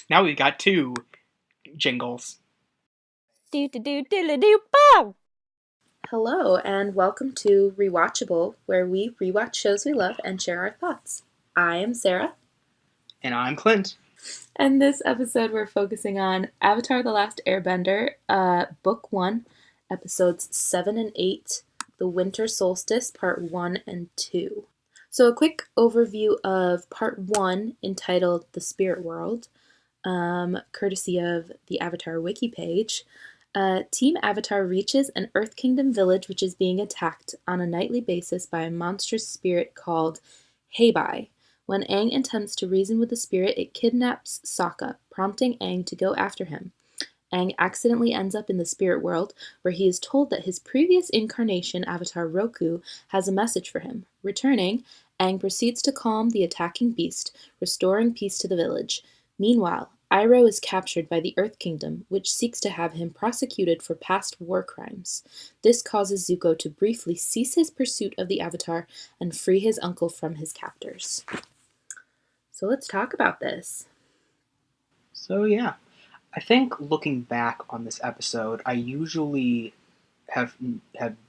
Now we've got two jingles. Hello, and welcome to Rewatchable, where we rewatch shows we love and share our thoughts. I am Sarah. And I'm Clint. And this episode we're focusing on Avatar: The Last Airbender, Book 1, Episodes 7 and 8, The Winter Solstice, Part 1 and 2. So a quick overview of Part 1, entitled The Spirit World, courtesy of the Avatar wiki page. Team Avatar reaches an Earth Kingdom village which is being attacked on a nightly basis by a monstrous spirit called Heibai. When Aang attempts to reason with the spirit, it kidnaps Sokka, prompting Aang to go after him. Aang accidentally ends up in the spirit world, where he is told that his previous incarnation, Avatar Roku, has a message for him. Returning, Aang proceeds to calm the attacking beast, restoring peace to the village. Meanwhile, Iroh is captured by the Earth Kingdom, which seeks to have him prosecuted for past war crimes. This causes Zuko to briefly cease his pursuit of the Avatar and free his uncle from his captors. So let's talk about this. So yeah, I think looking back on this episode, I usually have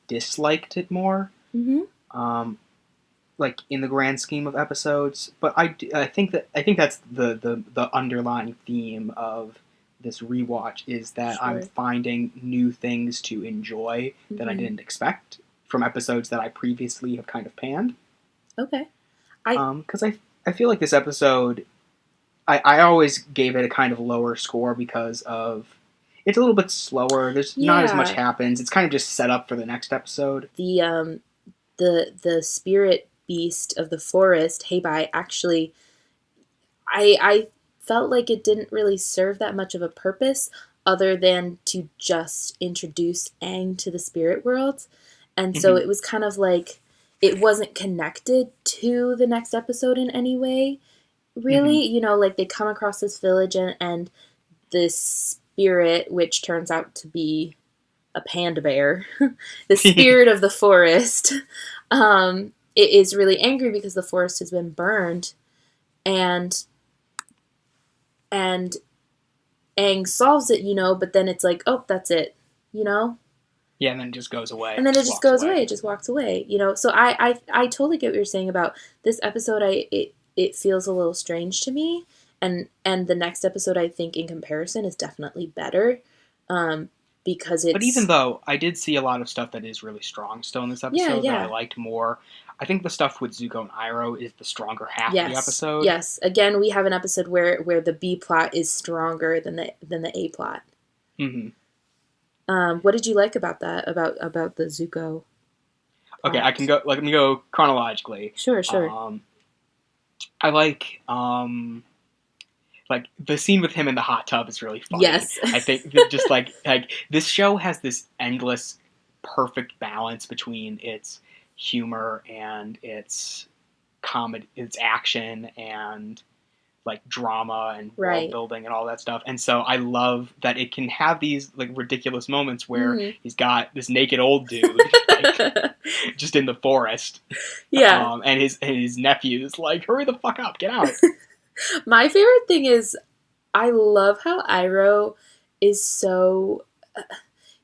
disliked it more. Mm-hmm. Like in the grand scheme of episodes, but I think that's the underlying theme of this rewatch is that Sure. I'm finding new things to enjoy that I didn't expect from episodes that I previously have kind of panned. Okay. Because I feel like this episode, I always gave it a kind of lower score because of it's a little bit slower. There's not as much happens. It's kind of just set up for the next episode. The spirit beast of the forest, Heibai, actually, I felt like it didn't really serve that much of a purpose other than to just introduce Aang to the spirit world. And so it was kind of like it wasn't connected to the next episode in any way, really. You know, like they come across this village and this spirit, which turns out to be a panda bear, the spirit of the forest, it is really angry because the forest has been burned, and Aang solves it, you know, but then it's like, oh, that's it, you know? Yeah, and then it just goes away. And then it just goes away. It just walks away, you know? So I totally get what you're saying about this episode. It feels a little strange to me, and the next episode, I think, in comparison, is definitely better, because it's... But even though I did see a lot of stuff that is really strong still in this episode that I liked more, I think the stuff with Zuko and Iroh is the stronger half of the episode. Yes. Again, we have an episode where the B plot is stronger than the A plot. Mm-hmm. What did you like about that? About the Zuko plot? Okay, I can go. Let me go chronologically. Sure. I like the scene with him in the hot tub is really funny. Yes. I think that just like this show has this endless, perfect balance between its humor and its comedy, its action and like drama and world building and all that stuff. And so I love that it can have these like ridiculous moments where he's got this naked old dude like, just in the forest. Yeah. And his nephew's like, hurry the fuck up, get out. My favorite thing is I love how Iroh is so...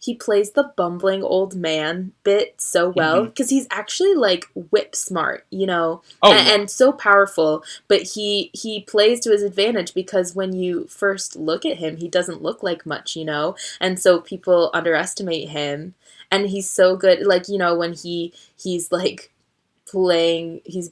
he plays the bumbling old man bit so well, because he's actually, like, whip smart, you know, and so powerful, but he plays to his advantage, because when you first look at him, he doesn't look like much, you know, and so people underestimate him, and he's so good, like, you know, when he's, like, playing, he's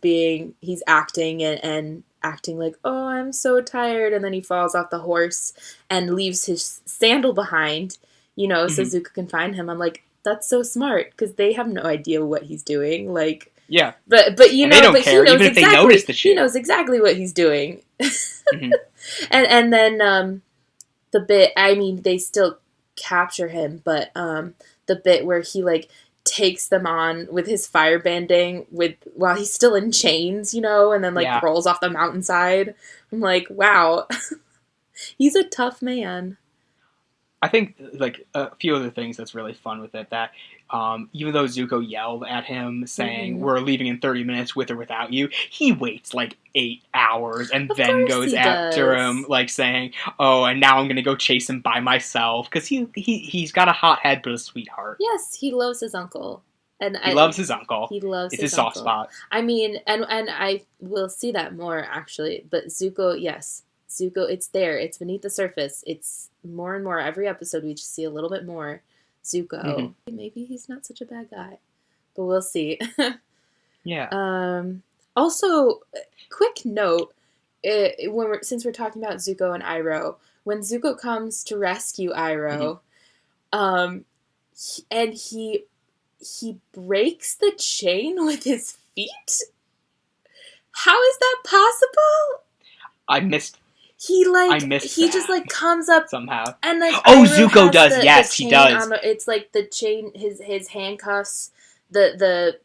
acting and acting like, oh, I'm so tired, and then he falls off the horse and leaves his sandal behind, you know, so Zuko can find him. I'm like, that's so smart, because they have no idea what he's doing, like... Yeah. But you know, they don't but care, he knows even if exactly, they notice the shit. He knows exactly what he's doing. And then the bit, I mean, they still capture him, but the bit where he, like, takes them on with his firebending while he's still in chains, you know, and then like rolls off the mountainside. I'm like, wow. He's a tough man. I think like a few other things that's really fun with it, that even though Zuko yelled at him saying, Mhm. "We're leaving in 30 minutes with or without you," he waits like 8 hours and Of then course goes he after does. him, like saying, "Oh, and now I'm going to go chase him by myself." Because he's got a hot head but a sweetheart. Yes, he loves his uncle. And He loves his uncle. he loves It's his his soft uncle. spot. I mean, and I will see that more actually. But Zuko, yes, Zuko, it's there. It's beneath the surface. It's more and more every episode. We just see a little bit more Zuko. Maybe he's not such a bad guy, but we'll see. Yeah. Also, quick note: since we're talking about Zuko and Iroh, when Zuko comes to rescue Iroh, and he breaks the chain with his feet. How is that possible? I missed He just that comes up somehow. and like Oh, Iroh Zuko has does. the Yes, he chain does. on it's like the chain, his handcuffs, the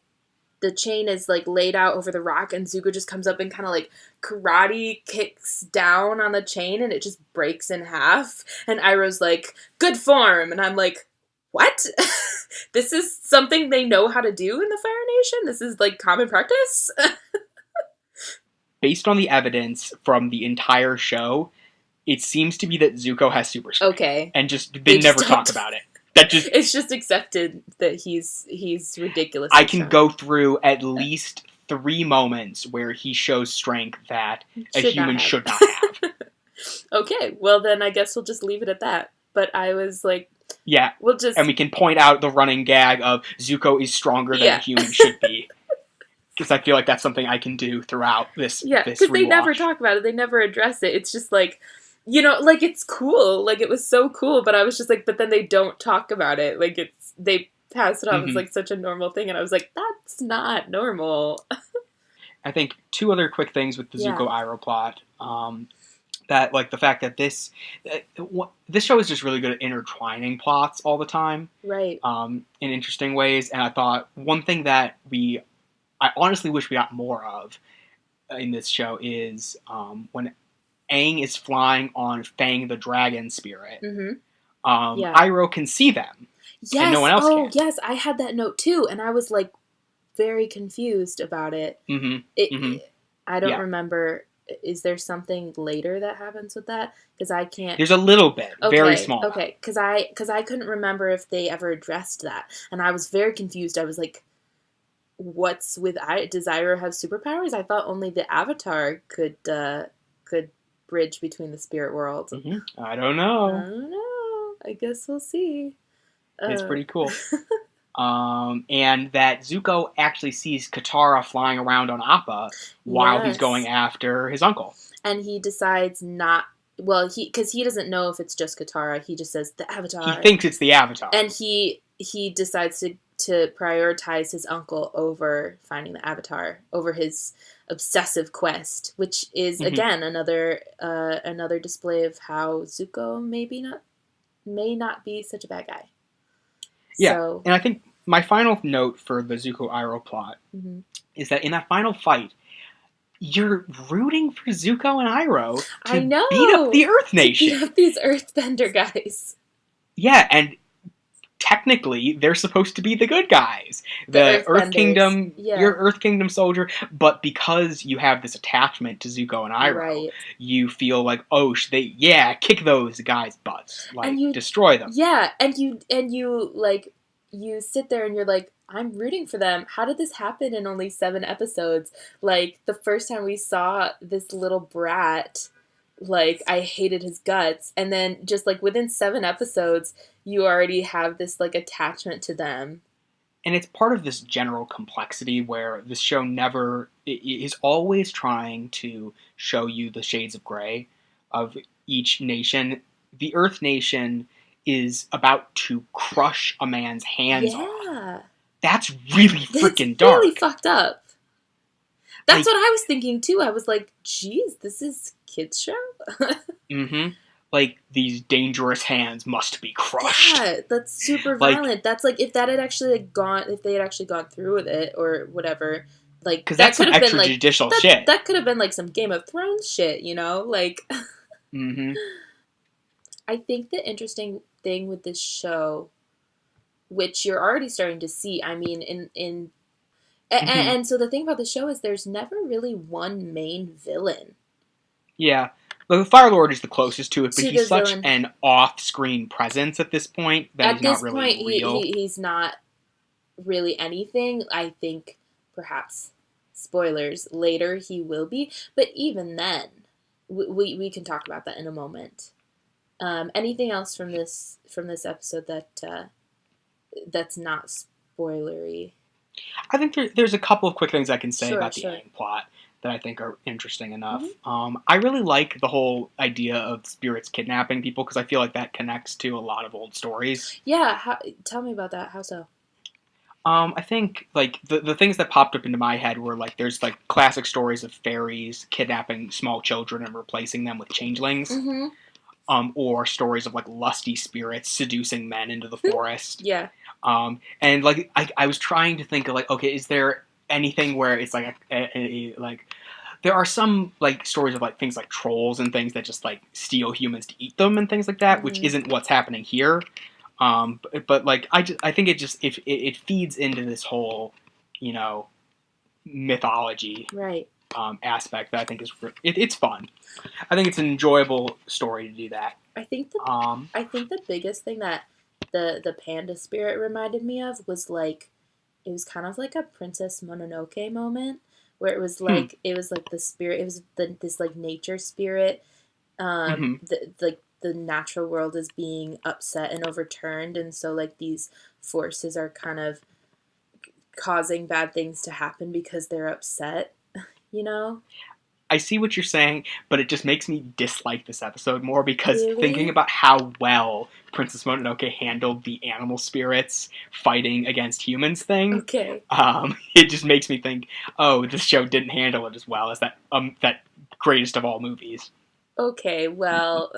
chain is like laid out over the rock, and Zuko just comes up and kind of like karate kicks down on the chain, and it just breaks in half. And Iroh's like, "Good form," and I'm like, "What?" This is something they know how to do in the Fire Nation? This is like common practice? Based on the evidence from the entire show, it seems to be that Zuko has super strength. Okay. And they never talk about it. That just It's just accepted that he's ridiculous. I can go through at least 3 moments where he shows strength that a human should not have. Okay, well then I guess we'll just leave it at that. But I was like, yeah, and we can point out the running gag of Zuko is stronger than a human should be. Because I feel like that's something I can do throughout this. Yeah, because they never talk about it. They never address it. It's just like, like it's cool. Like it was so cool, but I was just like, but then they don't talk about it. Like they pass it off as like such a normal thing, and I was like, that's not normal. I think 2 other quick things with the Zuko Iroh plot. That like the fact that this show is just really good at intertwining plots all the time, right? In interesting ways. And I thought one thing that I honestly wish we got more of in this show is when Aang is flying on Fang the dragon spirit. Iroh can see them. Yes. And no one else can. Yes. I had that note too, and I was like very confused about it. I don't remember. Is there something later that happens with that? Because I can't. There's a little bit, very small. Okay, because I couldn't remember if they ever addressed that, and I was very confused. I was like, "What's with does Iroh have superpowers? I thought only the Avatar could bridge between the spirit worlds." I don't know. I guess we'll see. It's pretty cool. And that Zuko actually sees Katara flying around on Appa while he's going after his uncle. And he decides not... Well, because he doesn't know if it's just Katara. He just says, the Avatar. He thinks it's the Avatar. And he decides to prioritize his uncle over finding the Avatar, over his obsessive quest, which is, again, another display of how Zuko may not be such a bad guy. Yeah, so, and I think my final note for the Zuko Iroh plot is that in that final fight, you're rooting for Zuko and Iroh to beat up the Earth Nation. To beat up these Earthbender guys. Yeah, and technically, they're supposed to be the good guys. The Earth Kingdom, you're Earth Kingdom soldier, but because you have this attachment to Zuko and Iroh, you feel like, oh, kick those guys' butts. Like, destroy them. Yeah, and you like, you sit there and you're like, I'm rooting for them. How did this happen in only 7 episodes? Like, the first time we saw this little brat, like, I hated his guts. And then just, like, within 7 episodes, you already have this, like, attachment to them. And it's part of this general complexity where this show is always trying to show you the shades of gray of each nation. The Earth Nation is about to crush a man's hands off. That's really freaking dark. Really fucked up. That's what I was thinking too. I was like, geez, this is kids' show? Like, these dangerous hands must be crushed. Yeah, that's super violent. That's like, if that had actually if they had actually gone through with it or whatever, like, because that's some extrajudicial shit. That could have been like some Game of Thrones shit, like. I think the interesting thing with this show which you're already starting to see. I mean, Hmm. and so the thing about the show is there's never really one main villain Yeah. The Fire Lord is the closest to it, but to he's the such villain. an off-screen presence at this point that At he's not this really point, real. he's not really anything. I think perhaps spoilers later he will be, but even then, we can talk about that in a moment. Anything else from this episode that that's not spoilery? I think there's a couple of quick things I can say Sure, about the sure. Aang plot that I think are interesting Hmm. enough. I really like the whole idea of spirits kidnapping people because I feel like that connects to a lot of old stories. Yeah, tell me about that. How so? I think like the things that popped up into my head were like there's like classic stories of fairies kidnapping small children and replacing them with changelings. Mm-hmm. Or stories of like lusty spirits seducing men into the forest. Yeah. And like I was trying to think of like, okay, is there anything where it's like like there are some like stories of like things like trolls and things that just like steal humans to eat them and things like that, which Mm-hmm. isn't what's happening here. But like I think it just it feeds into this whole, you know, mythology Right. aspect that I think is it's fun. I think it's an enjoyable story to do that. I think the Um, I think the biggest thing that the panda spirit reminded me of was like it was kind of like a Princess Mononoke moment where hmm, it was like the spirit it was this like nature spirit hmm. the natural world is being upset and overturned, and so like these forces are kind of causing bad things to happen because they're upset, you know? I see what you're saying, but it just makes me dislike this episode more because thinking Really? about how well Princess Mononoke handled the animal spirits fighting against humans thing, Okay. it just makes me think, oh, this show didn't handle it as well as that greatest of all movies. Okay, well,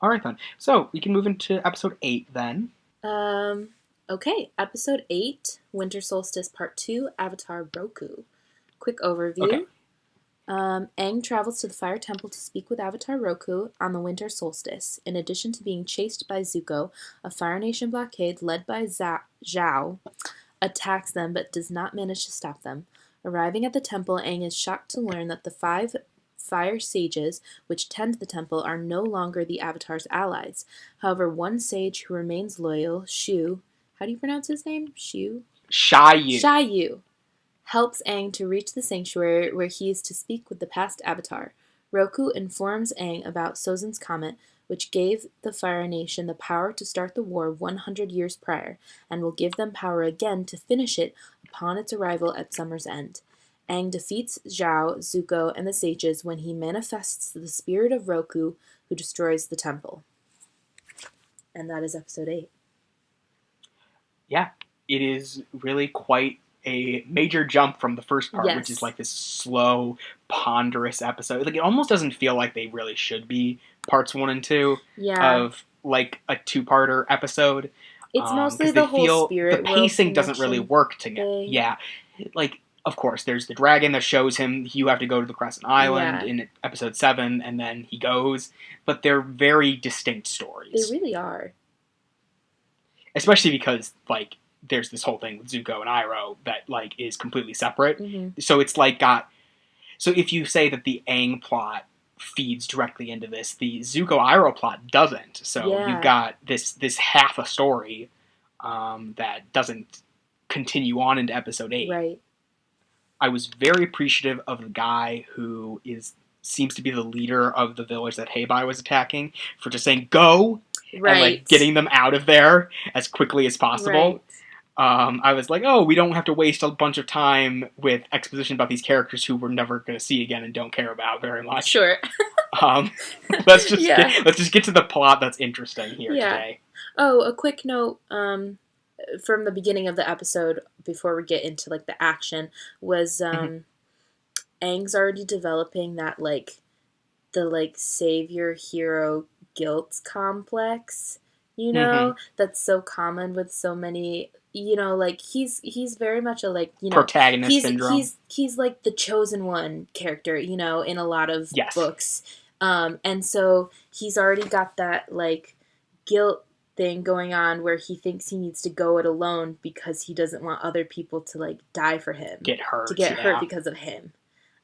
All right then, so we can move into episode 8 then. um, okay, episode 8, Winter Solstice Part 2, Avatar Roku. Quick Okay, overview. Aang travels to the Fire Temple to speak with Avatar Roku on the winter solstice. In addition to being chased by Zuko, a Fire Nation blockade led by Zhao attacks them but does not manage to stop them. Arriving at the temple, Aang is shocked to learn that the 5 fire sages which tend the temple are no longer the Avatar's allies. However, one sage who remains loyal, Shu, how do you pronounce his name? Shu? Shiyu. Shiyu, helps Aang to reach the sanctuary where he is to speak with the past Avatar. Roku informs Aang about Sozin's comet, which gave the Fire Nation the power to start the war 100 years prior, and will give them power again to finish it upon its arrival at summer's end. Aang defeats Zhao, Zuko, and the sages when he manifests the spirit of Roku, who destroys the temple. And that is episode 8. Yeah, it is really quite a major jump from the first part, which is Yes. like this slow, ponderous episode. Like it almost doesn't feel like they really should be parts 1 and 2 Yeah. of like a two-parter episode, It's mostly because they the whole feel the spirit world pacing doesn't really connection work together. thing. Yeah, like of course there's the dragon that shows him you have to go to the Crescent Island Yeah. in episode 7, and then he goes, but they're very distinct They stories, really are. especially because like there's this whole thing with Zuko and Iroh that like is completely separate. Hmm. So it's like got so if you say that the Aang plot feeds directly into this, the Zuko Iroh plot doesn't. So you've Yeah. got this half a story that doesn't continue on into episode 8. Right. I was very appreciative of the guy who seems to be the leader of the village that Heibai was attacking for just saying go and like Right. getting them out of there as quickly as possible. Right. I was like, oh, we don't have to waste a bunch of time with exposition about these characters who we're never going to see again and don't care about very much. Sure. Um, Yeah. let's just get to the plot that's interesting here Yeah. today. Oh, a quick note from the beginning of the episode before we get into like the action was Aang's already developing that like the like savior hero guilt complex, you Mm-hmm. know, that's so common with so many, you know, like he's very much a like, you know, Protagonist syndrome. he's like the chosen one character, you know, in a lot of Yes. books. And so he's already got that like guilt thing going on where he thinks he needs to go it alone because he doesn't want other people to like die for him, Get hurt. to get hurt Yeah. because of him.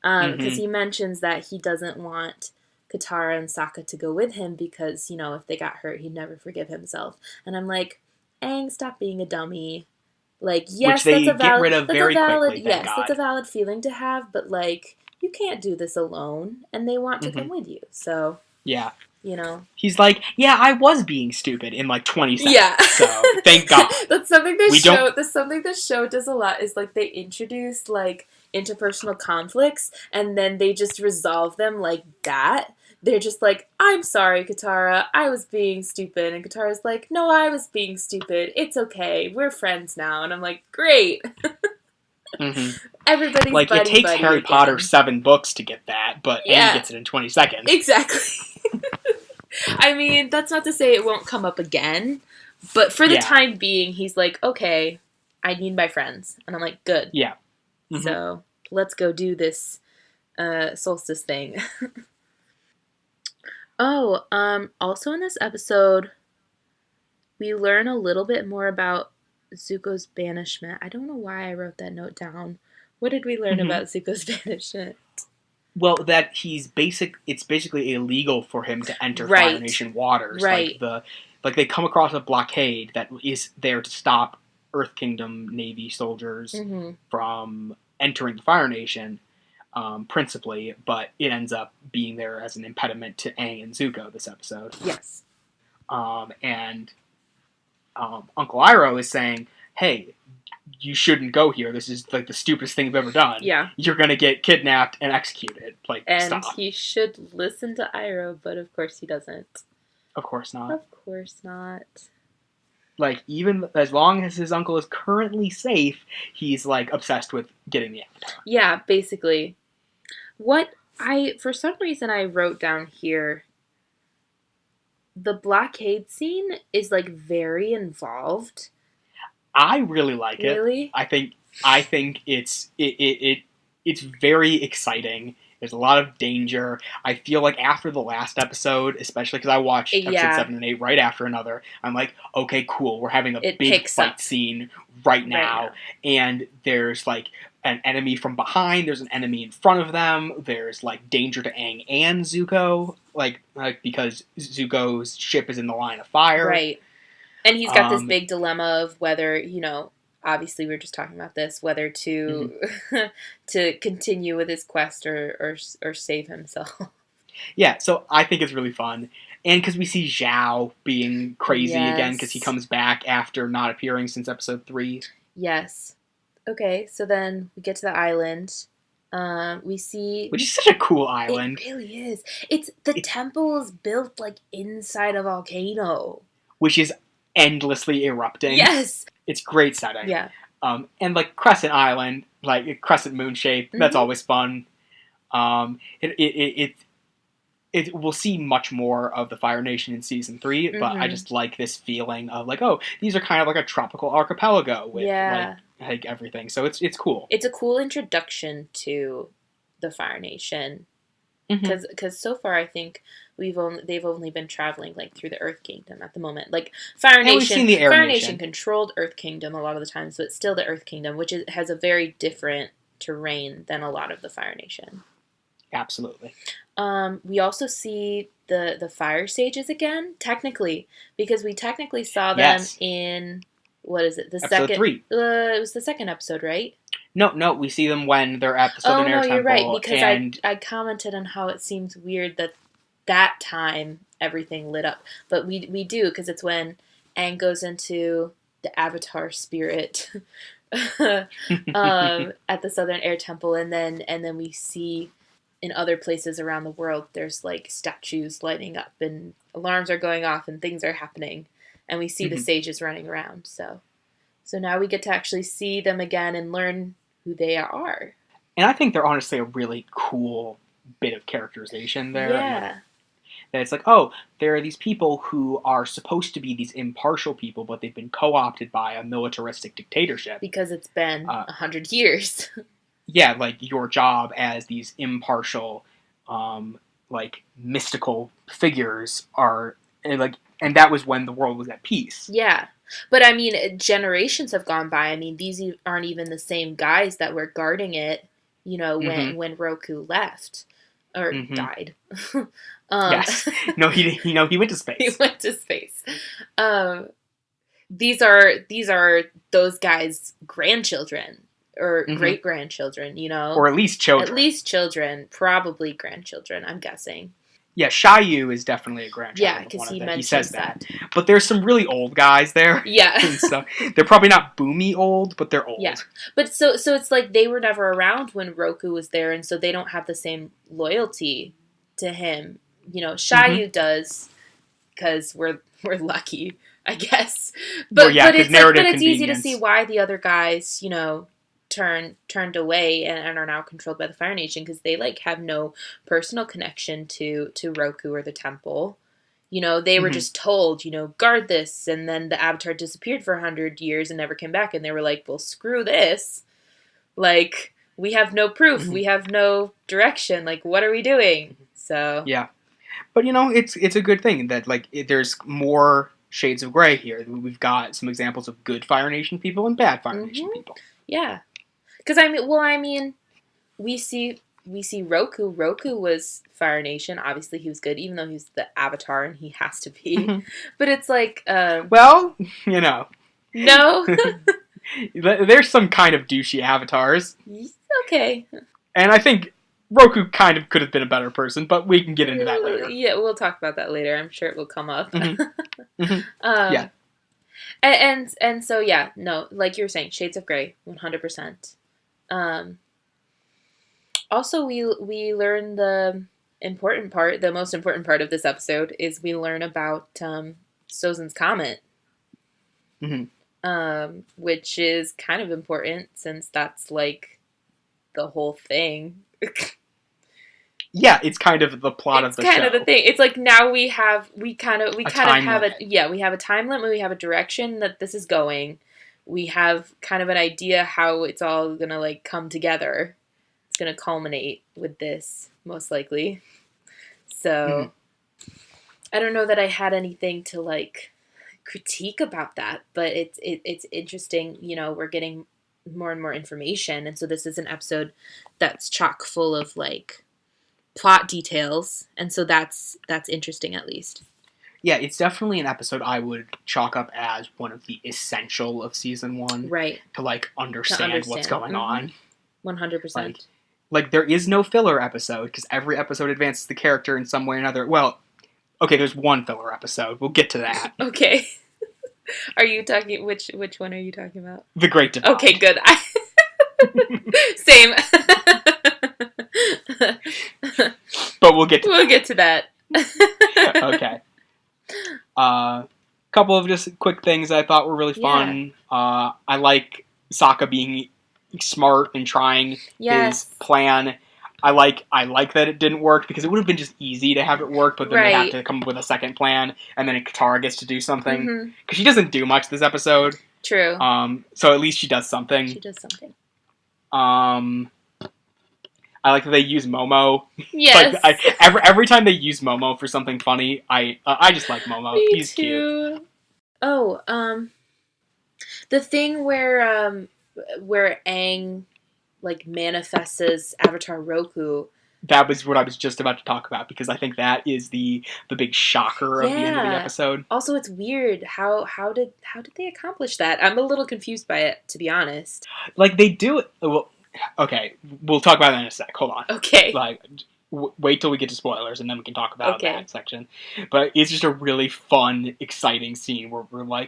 Because Mhm. he mentions that he doesn't want Katara and Sokka to go with him because, you know, if they got hurt, he'd never forgive himself. And I'm like, Aang, stop being a dummy. Like, Which yes, they get rid of very quickly, thank yes, that's a God. valid feeling to have, but like, you can't do this alone, and they want to come Mhm. with you. So, Yeah. you know, He's like, yeah, I was being stupid in like 20 seconds. yeah. So, thank God. That's something We don't. that's something this show does a lot is like they introduce like interpersonal conflicts and then they just resolve them like that. They're just like, I'm sorry, Katara, I was being stupid. And Katara's like, no, I was being stupid. It's okay. We're friends now. And I'm like, great. Mhm. Everybody's Like, it buddy takes buddy Harry again. Potter 7 books to get that, but Aang Yeah. gets it in 20 seconds. Exactly. I mean, that's not to say it won't come up again, but for the Yeah. time being, he's like, okay, I need my friends. And I'm like, good. Yeah. Mhm. So let's go do this solstice thing. Also in this episode, we learn a little bit more about Zuko's banishment. I don't know why I wrote that note down. What did we learn Mhm. about Zuko's banishment? Well, that it's basically illegal for him to enter Right. Fire Nation waters. Right. Like they come across a blockade that is there to stop Earth Kingdom Navy soldiers Mm-hmm. from entering the Fire Nation, principally, but it ends up being there as an impediment to Aang and Zuko this episode. Yes. And Uncle Iroh is saying, hey, you shouldn't go here. This is like the stupidest thing you've ever done. Yeah. You're gonna get kidnapped and executed. Like, And stop. he should listen to Iroh, but of course he doesn't. Of course not. Of course not. Like, even as long as his uncle is currently safe, he's like obsessed with getting the Avatar. Yeah, basically. For some reason I wrote down here, the blockade scene is like very involved. I really like it. Really? I think it's very exciting. There's a lot of danger. I feel like after the last episode, especially because I watched episode 7 and 8 right after another, I'm like, okay, cool. We're having a big fight scene right now. And there's like an enemy from behind. There's an enemy in front of them. There's like danger to Aang and Zuko, like because Zuko's ship is in the line of fire. Right. And he's got this big dilemma of whether, you know, obviously we were just talking about this, whether to to continue with his quest or save himself. Yeah, so I think it's really fun. And because we see Zhao being crazy again because he comes back after not appearing since episode 3. Yes. Okay, so then we get to the island. We see... Which is such a cool island. It really is. The temple is built like inside a volcano. Which is endlessly erupting. Yes! It's great setting. Yeah. And like Crescent Island, like Crescent Moon shape, that's always fun. We'll see much more of the Fire Nation in season 3, but I just like this feeling of like, oh, these are kind of like a tropical archipelago with like everything. So it's cool. It's a cool introduction to the Fire Nation because so far I think they've only been traveling like through the Earth Kingdom at the moment. Like Fire Nation controlled Earth Kingdom a lot of the times, but still the Earth Kingdom, which has a very different terrain than a lot of the Fire Nation. Absolutely. We also see the fire sages again, technically, because we technically saw them in, what is it? Episode 3. It was the second episode, right? No, we see them when they're at the Southern Air Temple. You're right, because I commented on how it seems weird that time everything lit up. But we do, because it's when Aang goes into the Avatar spirit at the Southern Air Temple, and then we see in other places around the world there's like statues lighting up and alarms are going off and things are happening, and we see the sages running around. So now we get to actually see them again and learn who they are. And I think they're honestly a really cool bit of characterization there. Yeah. That it's like, oh, there are these people who are supposed to be these impartial people, but they've been co-opted by a militaristic dictatorship. Because it's been 100 years. Yeah, like your job as these impartial, like mystical figures and that was when the world was at peace. Yeah. But I mean, generations have gone by. I mean, these aren't even the same guys that were guarding it, when Roku left or died. Yes. No, he went to space. He went to space. These are those guys' grandchildren or great grandchildren, or at least children. At least children, probably grandchildren. I'm guessing. Yeah, Shiyu is definitely a grandchild. Yeah, because he says that. But there's some really old guys there. Yeah. And stuff. They're probably not boomy old, but they're old. Yeah. But so it's like they were never around when Roku was there, and so they don't have the same loyalty to him. Shiyu does, because we're lucky, I guess. But it's easy to see why the other guys, turned away and are now controlled by the Fire Nation, because they have no personal connection to Roku or the temple. They were just told, guard this, and then the Avatar disappeared for 100 years and never came back, and they were like, well, screw this. We have no proof, we have no direction, what are we doing? So yeah, but it's a good thing that there's more shades of gray here. We've got some examples of good Fire Nation people and bad Fire Nation people. Yeah. Because I mean, we see Roku. Roku was Fire Nation. Obviously, he was good, even though he's the Avatar and he has to be. But it's well, no. There's some kind of douchey avatars. Okay. And I think Roku kind of could have been a better person, but we can get into that later. Yeah, we'll talk about that later. I'm sure it will come up. Yeah. And so, yeah, no, like you were saying, shades of gray, 100%. Also, we learn the most important part of this episode is we learn about Sozin's comet, which is kind of important since that's the whole thing. Yeah, it's kind of the plot of the show. It's kind of the thing. It's now we have a time limit, we have a direction that this is going. We have kind of an idea how it's all gonna come together. It's gonna culminate with this, most likely. So I don't know that I had anything to critique about that, but it's interesting. We're getting more and more information, and so this is an episode that's chock full of plot details, and so that's interesting, at least. Yeah, it's definitely an episode I would chalk up as one of the essential of season 1. Right. To understand what's going on. 100%. There is no filler episode, because every episode advances the character in some way or another. Well, okay, there's one filler episode. We'll get to that. Okay. Are you talking, which one are you talking about? The Great Divide. Okay, good. Same. But we'll get to that. Okay. Couple of just quick things I thought were really fun. Yeah. I like Sokka being smart and trying his plan. I like that it didn't work, because it would have been just easy to have it work, but then they have to come up with a second plan, and then Katara gets to do something. Because she doesn't do much this episode. True. So at least she does something. I like that they use Momo. Yes. Every time they use Momo for something funny, I just like Momo. He's too. Cute. Oh, the thing where Aang manifests as Avatar Roku. That was what I was just about to talk about, because I think that is the big shocker of the end of the episode. Also, it's weird how did they accomplish that? I'm a little confused by it, to be honest. They do it. Well, okay, we'll talk about that in a sec. Hold on. Okay. Wait till we get to spoilers, and then we can talk about that section. But it's just a really fun, exciting scene where we're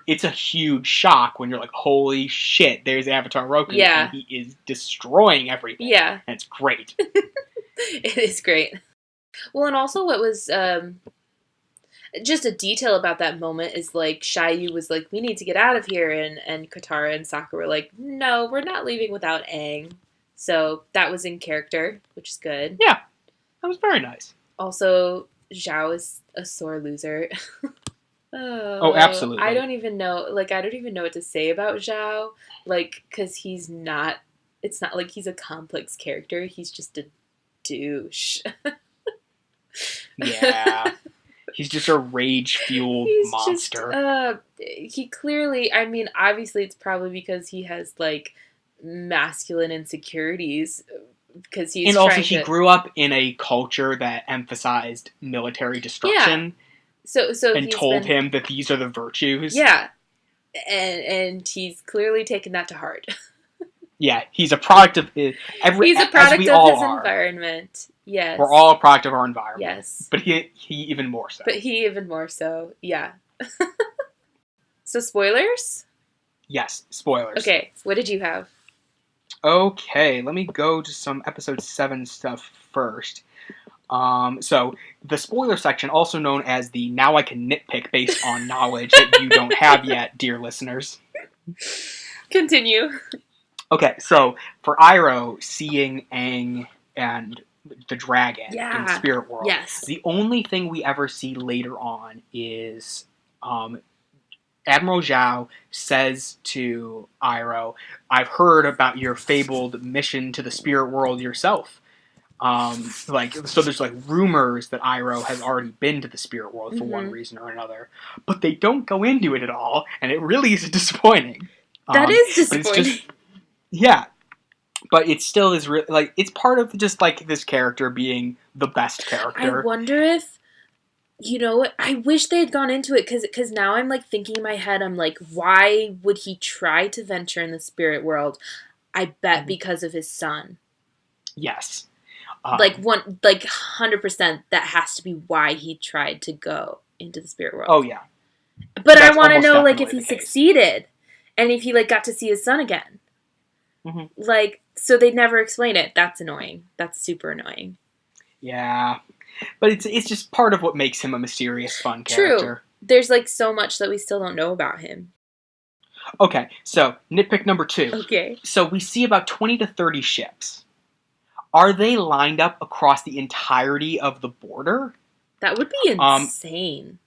it's a huge shock when you're like, holy shit, there's Avatar Roku, and he is destroying everything. Yeah. And it's great. It is great. Well, and also what was just a detail about that moment is Shiyu was we need to get out of here, and Katara and Sokka were no, we're not leaving without Aang. So that was in character, which is good. Yeah, that was very nice. Also, Zhao is a sore loser. Oh, absolutely. I don't even know what to say about Zhao. Because he's not. It's not he's a complex character. He's just a douche. Yeah. He's just a rage-fueled monster. He clearly, I mean, obviously it's probably because he has, like, masculine insecurities, because he's and also trying he to... grew up in a culture that emphasized military destruction. So and told him that these are the virtues. Yeah. And he's clearly taken that to heart. Yeah, he's a product of his... He's a product of his environment. Yes. We're all a product of our environment. Yes. But he even more so. Yeah. So spoilers? Yes, spoilers. Okay, what did you have? Okay, let me go to some episode 7 stuff first. So, the spoiler section, also known as the Now I Can Nitpick based on knowledge that you don't have yet, dear listeners. Continue. Okay, so for Iroh seeing Aang and the dragon in the spirit world, the only thing we ever see later on is Admiral Zhao says to Iroh, "I've heard about your fabled mission to the spirit world yourself." So there's like rumors that Iroh has already been to the spirit world for one reason or another, but they don't go into it at all, and it really is disappointing. That is disappointing. Yeah, but it still is really, like, it's part of just, like, this character being the best character. I wonder if, you know, I wish they had gone into it, because now I'm, like, thinking in my head, I'm like, why would he try to venture in the spirit world? I bet because of his son. Yes. 100% that has to be why he tried to go into the spirit world. Oh, yeah. But I want to know, like, if he succeeded, and if he, like, got to see his son again. Mm-hmm. Like, so they never explain it. That's annoying. That's super annoying. Yeah. But it's just part of what makes him a mysterious, fun character. True. There's, like, so much that we still don't know about him. Okay, so, nitpick number 2. Okay. So, we see about 20 to 30 ships. Are they lined up across the entirety of the border? That would be insane.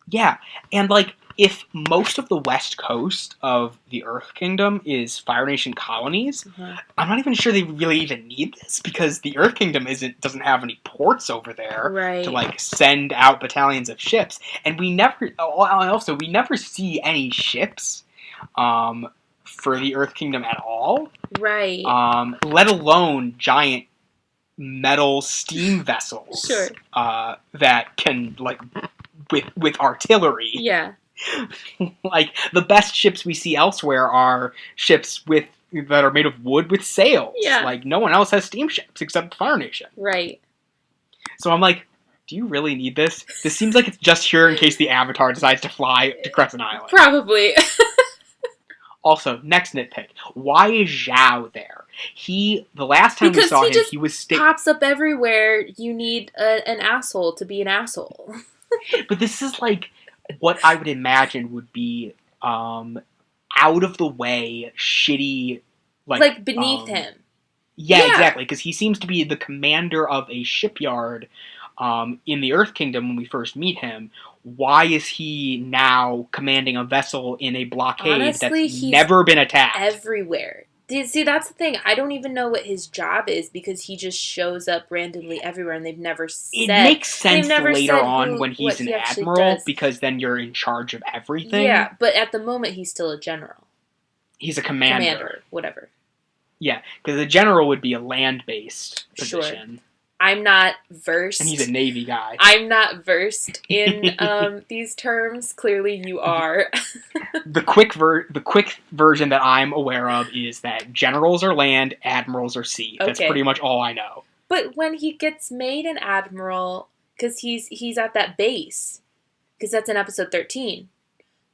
Yeah, and, like, if most of the west coast of the Earth Kingdom is Fire Nation colonies, I'm not even sure they really even need this, because the Earth Kingdom doesn't have any ports over there to, like, send out battalions of ships, and we never see any ships for the Earth Kingdom at all. Right. Let alone giant metal steam vessels. Sure. That can, like, with artillery. Yeah. Like, the best ships we see elsewhere are ships that are made of wood with sails. Yeah. Like, no one else has steamships except Fire Nation. Right. So I'm like, do you really need this? This seems like it's just here in case the Avatar decides to fly to Crescent Island. Probably. Also, next nitpick. Why is Zhao there? The last time we saw him, he was pops up everywhere. You need an asshole to be an asshole. But this is, like, what I would imagine would be out of the way, shitty, like beneath him. Yeah, exactly, because he seems to be the commander of a shipyard in the Earth Kingdom when we first meet him. Why is he now commanding a vessel in a blockade that's never been attacked? Everywhere. See, that's the thing. I don't even know what his job is, because he just shows up randomly everywhere, and they've never said... It makes sense later on when he's an admiral, because then you're in charge of everything. Yeah, but at the moment, he's still a general. He's a commander. Commander, whatever. Yeah, because a general would be a land-based position. Sure. I'm not versed. And he's a Navy guy. I'm not versed in these terms. Clearly you are. The quick version that I'm aware of is that generals are land, admirals are sea. That's pretty much all I know. But when he gets made an admiral, because he's at that base, because that's in episode 13.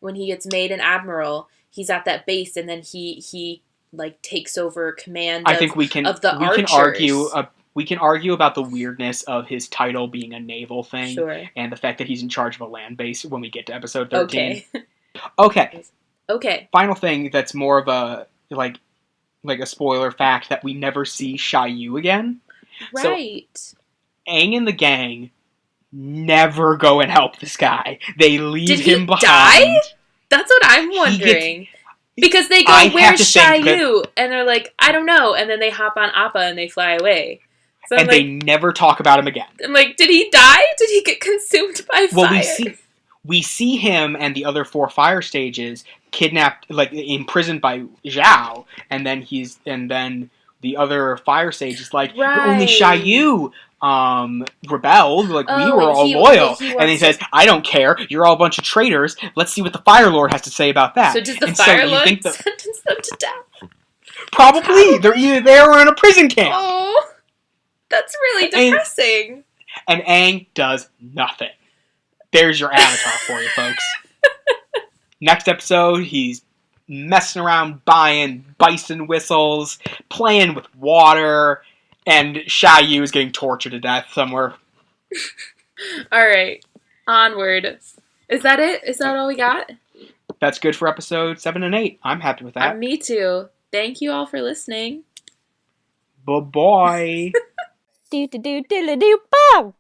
When he gets made an admiral, he's at that base, and then he like takes over command of the archers. We can argue about the weirdness of his title being a naval thing, and the fact that he's in charge of a land base when we get to episode 13. Okay. Final thing that's more of a like a spoiler fact that we never see Shiyu again. Right. So, Aang and the gang never go and help this guy. They leave him behind. Die? That's what I'm wondering. Because they go, where's Shiyu? And they're like, I don't know. And then they hop on Appa and they fly away. So and they never talk about him again. I'm like, did he die? Did he get consumed by fire? Well, we see him and the other 4 fire stages kidnapped, like imprisoned by Zhao, and then the other fire stage is like, only Shiyu rebelled, like we were all loyal, and he says, I don't care, you're all a bunch of traitors, let's see what the Fire Lord has to say about that. So does the Fire Lord sentence them to death? Probably. They're either there or in a prison camp. Oh, that's really depressing. And Aang does nothing. There's your Avatar for you, folks. Next episode, he's messing around buying bison whistles, playing with water, and Shiyu is getting tortured to death somewhere. Alright, onward. Is that it? Is that all we got? That's good for episode 7 and 8. I'm happy with that. Me too. Thank you all for listening. Bye-bye. Do-do-do-do-do-do-bow!